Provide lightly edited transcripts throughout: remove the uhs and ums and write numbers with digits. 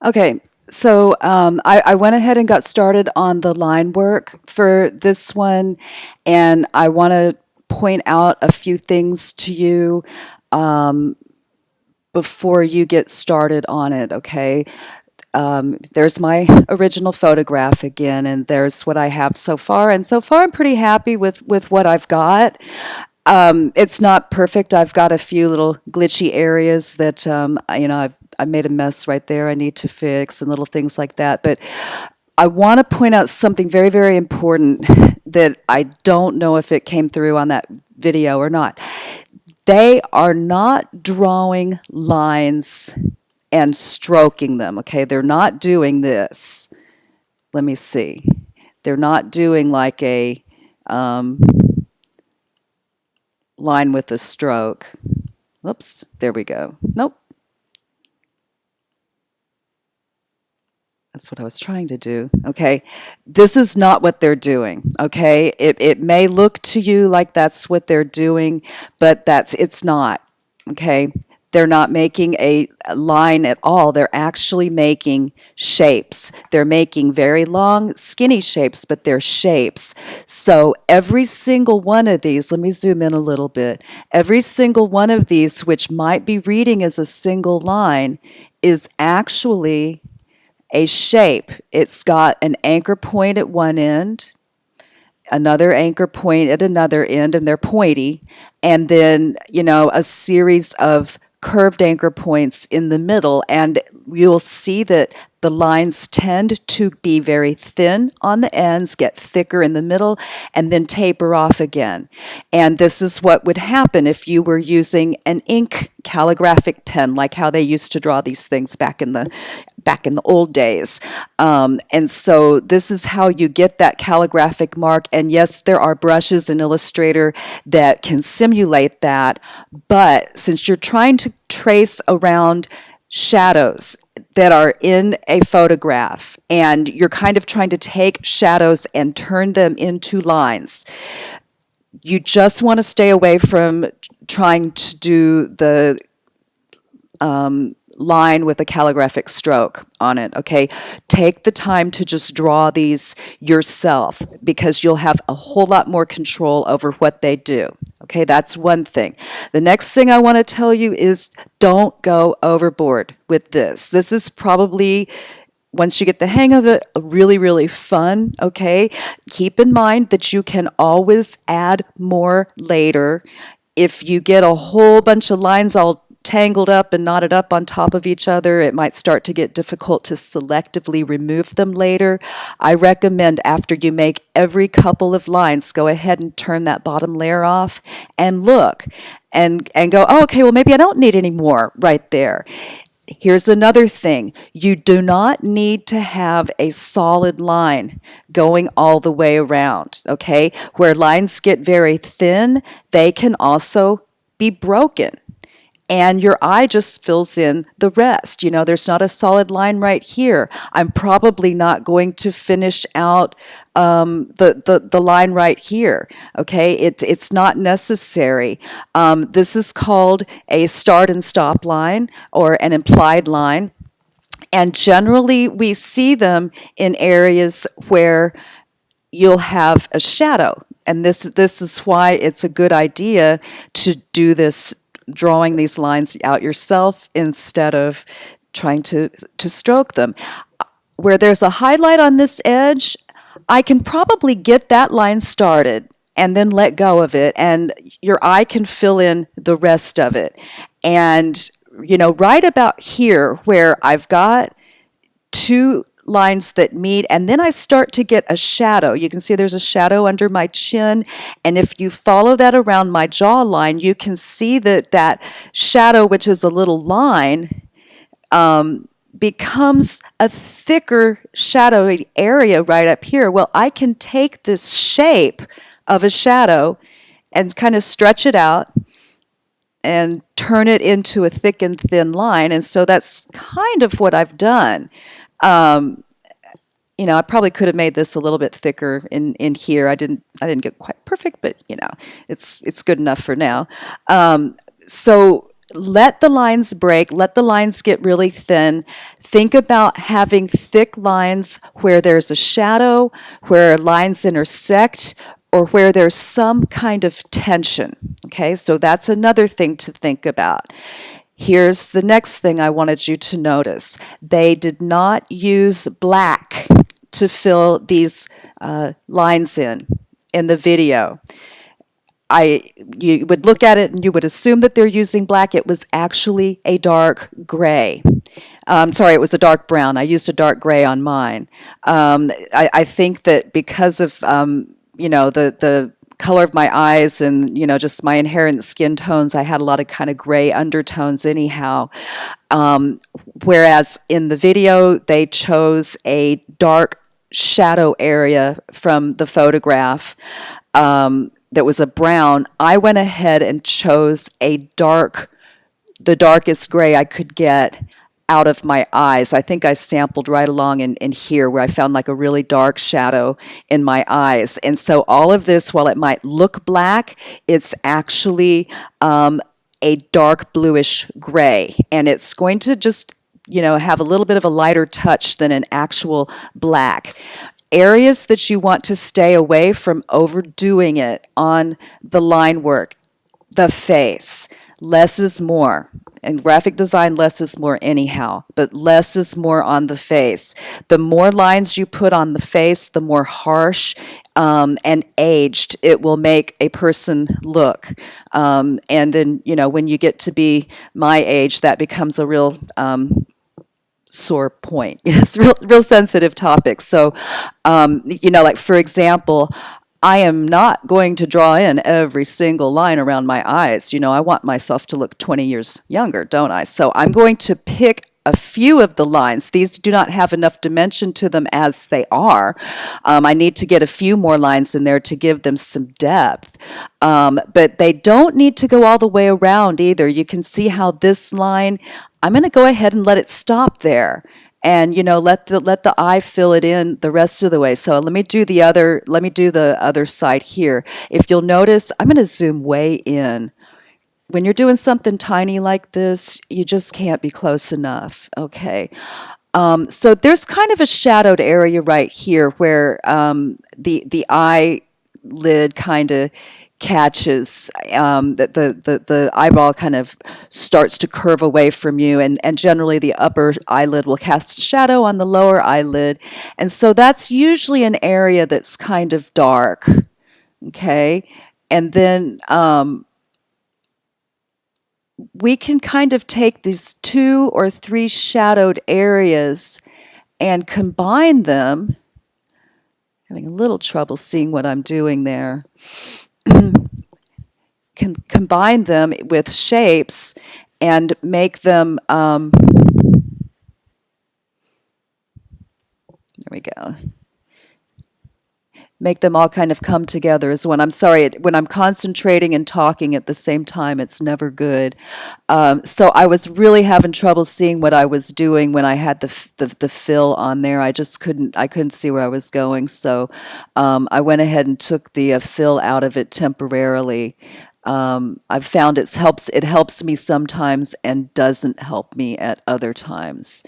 Okay, so I went ahead and got started on the line work for this one, and I want to point out a few things to you um, before you get started on it, okay? There's my original photograph again, and there's what I have so far. And so far, I'm pretty happy with what I've got. It's not perfect. I've got a few little glitchy areas that, I made a mess right there I need to fix and little things like that. But I want to point out something very, very important that I don't know if it came through on that video or not. They are not drawing lines and stroking them, okay? They're not doing this. Let me see. They're not doing like a line with a stroke. Whoops, there we go. Nope. That's what I was trying to do. Okay. This is not what they're doing. Okay. It may look to you like that's what they're doing, but it's not. Okay. They're not making a line at all. They're actually making shapes. They're making very long, skinny shapes, but they're shapes. So every single one of these, let me zoom in a little bit. Every single one of these, which might be reading as a single line, is actually a shape. It's got an anchor point at one end, another anchor point at another end, and they're pointy, and then, a series of curved anchor points in the middle, and you'll see that the lines tend to be very thin on the ends, get thicker in the middle, and then taper off again. And this is what would happen if you were using an ink calligraphic pen, like how they used to draw these things back in the old days. And so this is how you get that calligraphic mark. And yes, there are brushes in Illustrator that can simulate that. But since you're trying to trace around shadows that are in a photograph, and you're kind of trying to take shadows and turn them into lines, you just want to stay away from trying to do the line with a calligraphic stroke on it, okay? Take the time to just draw these yourself, because you'll have a whole lot more control over what they do, okay? That's one thing. The next thing I want to tell you is don't go overboard with this. This is probably, once you get the hang of it, really, really fun, okay? Keep in mind that you can always add more later. If you get a whole bunch of lines all tangled up and knotted up on top of each other, it might start to get difficult to selectively remove them later. I recommend after you make every couple of lines, go ahead and turn that bottom layer off and look and go, oh, okay, well, maybe I don't need any more right there. Here's another thing. You do not need to have a solid line going all the way around, okay? Where lines get very thin, they can also be broken, and your eye just fills in the rest. There's not a solid line right here. I'm probably not going to finish out the line right here, okay? It's not necessary. This is called a start and stop line, or an implied line. And generally, we see them in areas where you'll have a shadow. And this is why it's a good idea to do this, drawing these lines out yourself instead of trying to stroke them. Where there's a highlight on this edge, I can probably get that line started and then let go of it, and your eye can fill in the rest of it. And, right about here where I've got two lines that meet, and then I start to get a shadow. You can see there's a shadow under my chin, and if you follow that around my jawline, you can see that shadow, which is a little line, becomes a thicker shadowy area right up here. Well, I can take this shape of a shadow and kind of stretch it out and turn it into a thick and thin line, and so that's kind of what I've done. I probably could have made this a little bit thicker in here. I didn't get quite perfect, but it's good enough for now. So let the lines break, let the lines get really thin. Think about having thick lines where there's a shadow, where lines intersect, or where there's some kind of tension. Okay, so that's another thing to think about. Here's the next thing I wanted you to notice. They did not use black to fill these lines in the video. You would look at it and you would assume that they're using black. It was actually a dark gray. Sorry, it was a dark brown. I used a dark gray on mine. I think that because of the color of my eyes and just my inherent skin tones, I had a lot of kind of gray undertones anyhow. Whereas in the video, they chose a dark shadow area from the photograph. That was a brown. I went ahead and chose the darkest gray I could get out of my eyes. I think I sampled right along in here where I found like a really dark shadow in my eyes. And so all of this, while it might look black, it's actually a dark bluish gray. And it's going to just have a little bit of a lighter touch than an actual black. Areas that you want to stay away from overdoing it on the line work, the face. Less is more. In graphic design, less is more anyhow, but less is more on the face. The more lines you put on the face, the more harsh and aged it will make a person look. And then, when you get to be my age, that becomes a real sore point. It's real sensitive topic. So, like for example, I am not going to draw in every single line around my eyes. I want myself to look 20 years younger, don't I? So I'm going to pick a few of the lines. These do not have enough dimension to them as they are. I need to get a few more lines in there to give them some depth. But they don't need to go all the way around either. You can see how this line, I'm going to go ahead and let it stop there. And let the eye fill it in the rest of the way. So let me do the other side here. If you'll notice, I'm going to zoom way in. When you're doing something tiny like this, you just can't be close enough. Okay. So there's kind of a shadowed area right here where the eyelid kind of catches, the eyeball kind of starts to curve away from you, and generally the upper eyelid will cast shadow on the lower eyelid, and so that's usually an area that's kind of dark. Okay, and then we can kind of take these 2 or 3 shadowed areas and combine them. Having a little trouble seeing what I'm doing there. Can combine them with shapes and make them, there we go. Make them all kind of come together as one. I'm sorry, when I'm concentrating and talking at the same time, it's never good. So I was really having trouble seeing what I was doing when I had the fill on there. I couldn't see where I was going. So I went ahead and took the fill out of it temporarily. I've found it helps me sometimes and doesn't help me at other times.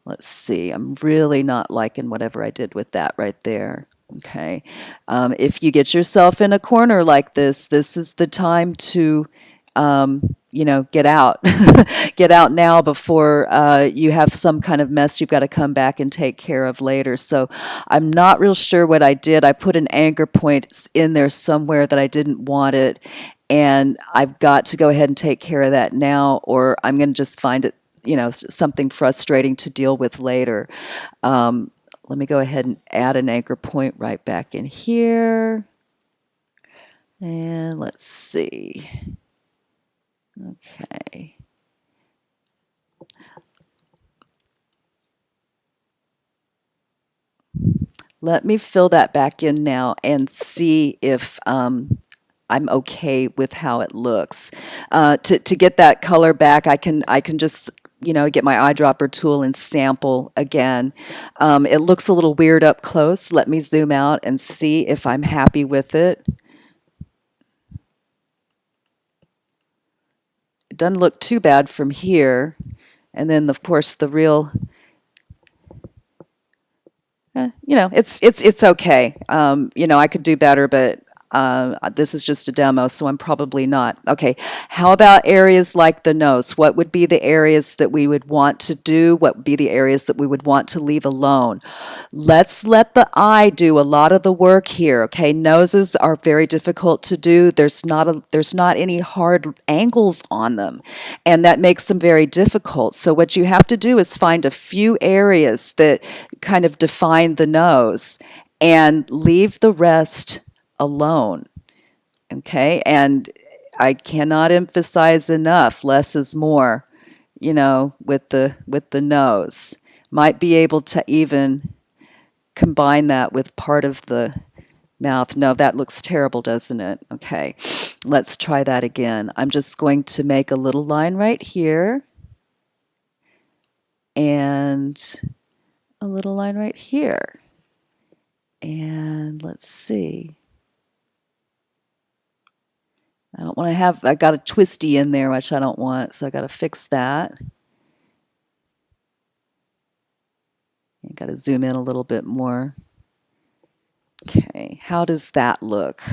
Let's see, I'm really not liking whatever I did with that right there. Okay, if you get yourself in a corner like this is the time to, get out. Get out now before you have some kind of mess you've got to come back and take care of later. So I'm not real sure what I did. I put an anchor point in there somewhere that I didn't want it, and I've got to go ahead and take care of that now, or I'm going to just find it, something frustrating to deal with later. Let me go ahead and add an anchor point right back in here. And let's see. Okay. Let me fill that back in now and see if I'm okay with how it looks. To get that color back, I can just get my eyedropper tool and sample again. It looks a little weird up close. Let me zoom out and see if I'm happy with it. doesn't look too bad from here. And then, of course, the real, it's okay. I could do better, but this is just a demo, so I'm probably not. Okay, how about areas like the nose? What would be the areas that we would want to do? What would be the areas that we would want to leave alone? Let's let the eye do a lot of the work here. Okay, noses are very difficult to do. There's not any hard angles on them, and that makes them very difficult. So what you have to do is find a few areas that kind of define the nose and leave the rest alone. Okay, and I cannot emphasize enough, less is more, with the nose. Might be able to even combine that with part of the mouth. No, that looks terrible, doesn't it? Okay, let's try that again. I'm just going to make a little line right here and a little line right here. And let's see. I got a twisty in there, which I don't want, so I got to fix that. I got to zoom in a little bit more. Okay, how does that look?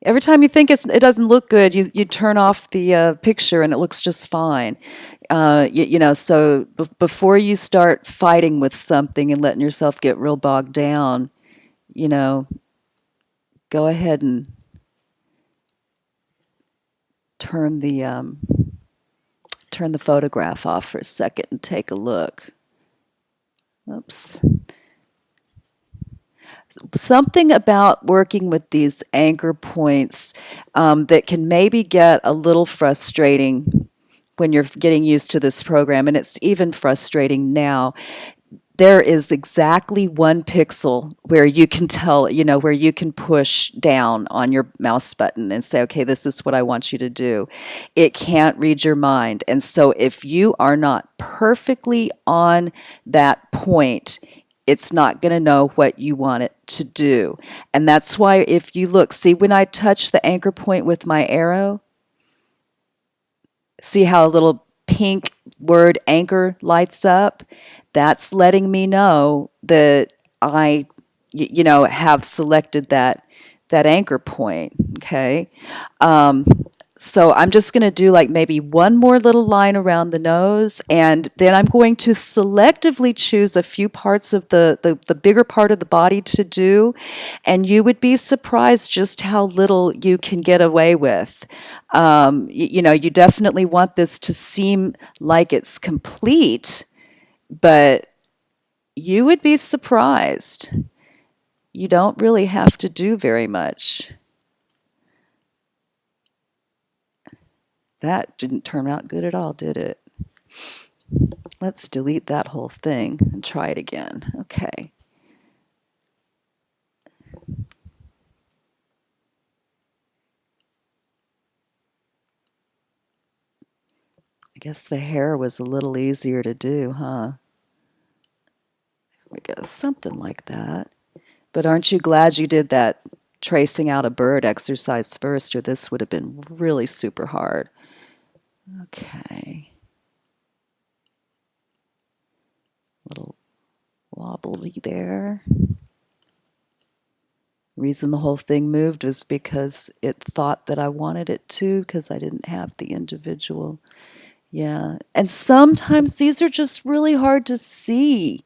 Every time you think it doesn't look good, you turn off the picture and it looks just fine. So before you start fighting with something and letting yourself get real bogged down, go ahead and turn the photograph off for a second and take a look. Oops. Something about working with these anchor points that can maybe get a little frustrating when you're getting used to this program, and it's even frustrating now. There is exactly one pixel where you can tell, where you can push down on your mouse button and say, okay, this is what I want you to do. It can't read your mind. And so if you are not perfectly on that point, it's not going to know what you want it to do. And that's why if you look, see when I touch the anchor point with my arrow, see how a little pink word anchor lights up? That's letting me know that I, have selected that anchor point, okay? So I'm just going to do like maybe one more little line around the nose, and then I'm going to selectively choose a few parts of the bigger part of the body to do, and you would be surprised just how little you can get away with. You definitely want this to seem like it's complete, but you would be surprised. You don't really have to do very much. That didn't turn out good at all, did it? Let's delete that whole thing and try it again. Okay. I guess the hair was a little easier to do, huh? I guess something like that. But aren't you glad you did that tracing out a bird exercise first, or this would have been really super hard. Okay. Little wobbly there. Reason the whole thing moved was because it thought that I wanted it to, because I didn't have the individual. Yeah. And sometimes these are just really hard to see.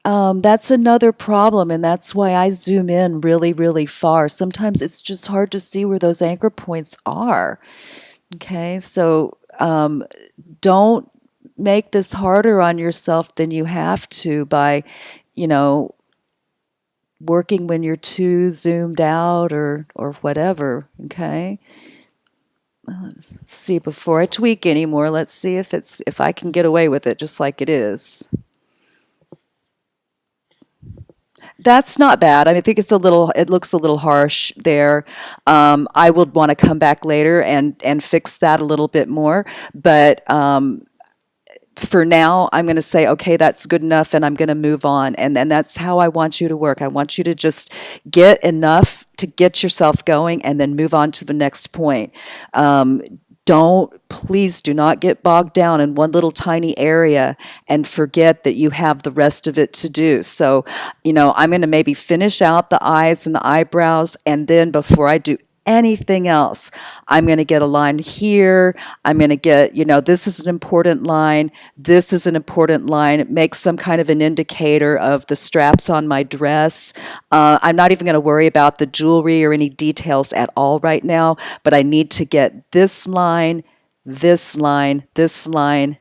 That's another problem, and that's why I zoom in really, really far. Sometimes it's just hard to see where those anchor points are. Okay, so don't make this harder on yourself than you have to by, working when you're too zoomed out or whatever. Okay. Let's see, before I tweak anymore, let's see if I can get away with it just like it is. That's not bad. I think it looks a little harsh there. I would want to come back later and fix that a little bit more. But for now, I'm going to say, okay, that's good enough, and I'm going to move on. And then that's how I want you to work. I want you to just get enough to get yourself going and then move on to the next point. Please do not get bogged down in one little tiny area and forget that you have the rest of it to do. So, I'm going to maybe finish out the eyes and the eyebrows, and then before I do anything else, I'm going to get a line here. I'm going to get, this is an important line. This is an important line. Make some kind of an indicator of the straps on my dress. I'm not even going to worry about the jewelry or any details at all right now, but I need to get this line, this line, this line,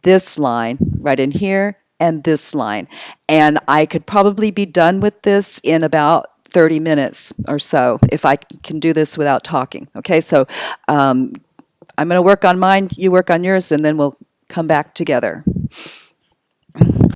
this line right in here, and this line. And I could probably be done with this in about 30 minutes or so if I can do this without talking. Okay, so I'm going to work on mine, you work on yours, and then we'll come back together.